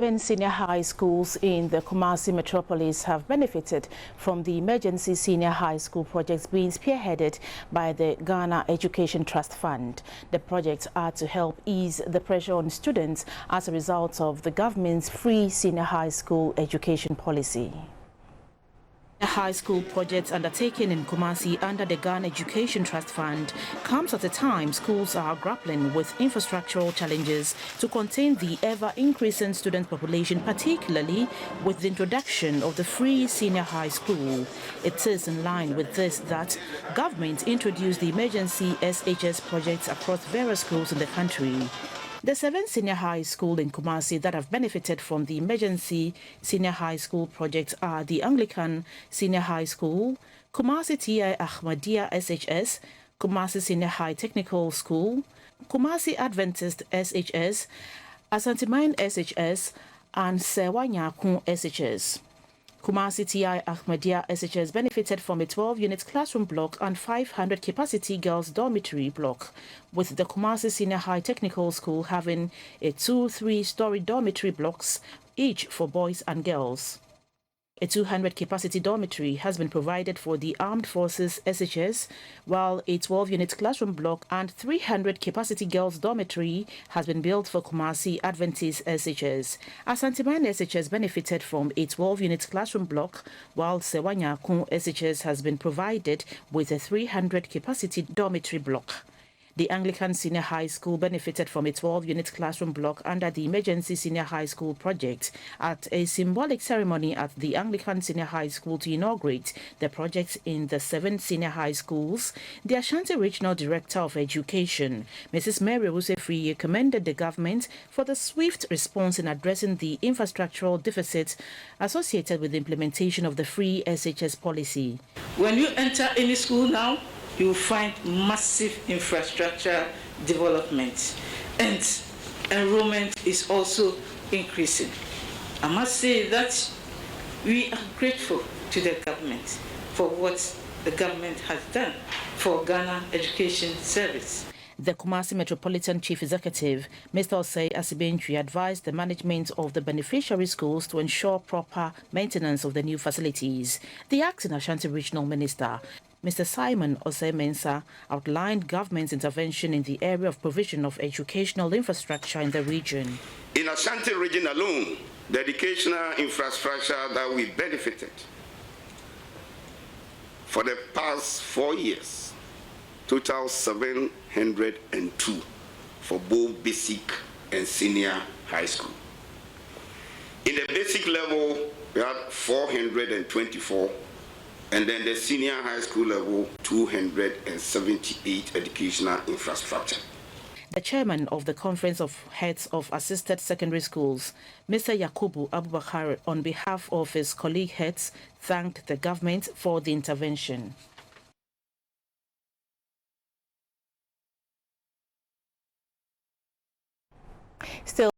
7 senior high schools in the Kumasi metropolis have benefited from the emergency senior high school projects being spearheaded by the Ghana Education Trust Fund. The projects are to help ease the pressure on students as a result of the government's free senior high school education policy. The high school projects undertaken in Kumasi under the Ghana Education Trust Fund comes at a time schools are grappling with infrastructural challenges to contain the ever-increasing student population, particularly with the introduction of the free senior high school. It is in line with this that government introduced the emergency SHS projects across various schools in the country. The 7 senior high schools in Kumasi that have benefited from the emergency senior high school project are the Anglican Senior High School, Kumasi T.I. Ahmadiyya SHS, Kumasi Senior High Technical School, Kumasi Adventist SHS, Asanteman SHS, and Sewanyakun SHS. Kumasi T.I. Ahmadiyya SHS benefited from a 12-unit classroom block and 500-capacity girls' dormitory block, with the Kumasi Senior High Technical School having a 2-3-story dormitory blocks, each for boys and girls. A 200-capacity dormitory has been provided for the Armed Forces SHS, while a 12-unit classroom block and 300-capacity girls' dormitory has been built for Kumasi Adventist SHS. Asanteman SHS benefited from a 12-unit classroom block, while Sewanyakun SHS has been provided with a 300-capacity dormitory block. The Anglican Senior High School benefited from a 12-unit classroom block under the Emergency Senior High School project at a symbolic ceremony at the Anglican Senior High School to inaugurate the project in the 7 senior high schools. The Ashanti Regional Director of Education, Mrs. Mary Wusefriye, commended the government for the swift response in addressing the infrastructural deficit associated with the implementation of the free SHS policy. When you enter any school now, you will find massive infrastructure development, and enrollment is also increasing. I must say that we are grateful to the government for what the government has done for Ghana Education Service. The Kumasi Metropolitan Chief Executive, Mr. Osei Asibentri, advised the management of the beneficiary schools to ensure proper maintenance of the new facilities. The acting Ashanti Regional Minister, Mr. Simon Osei Mensah, outlined government's intervention in the area of provision of educational infrastructure in the region. In Ashanti region alone, the educational infrastructure that we benefited for the past 4 years, total 702 for both basic and senior high school. In the basic level, we had 424, and then the senior high school level, 278 educational infrastructure. The chairman of the Conference of Heads of Assisted Secondary Schools, Mr. Yakubu Abubakar, on behalf of his colleague heads, thanked the government for the intervention. Still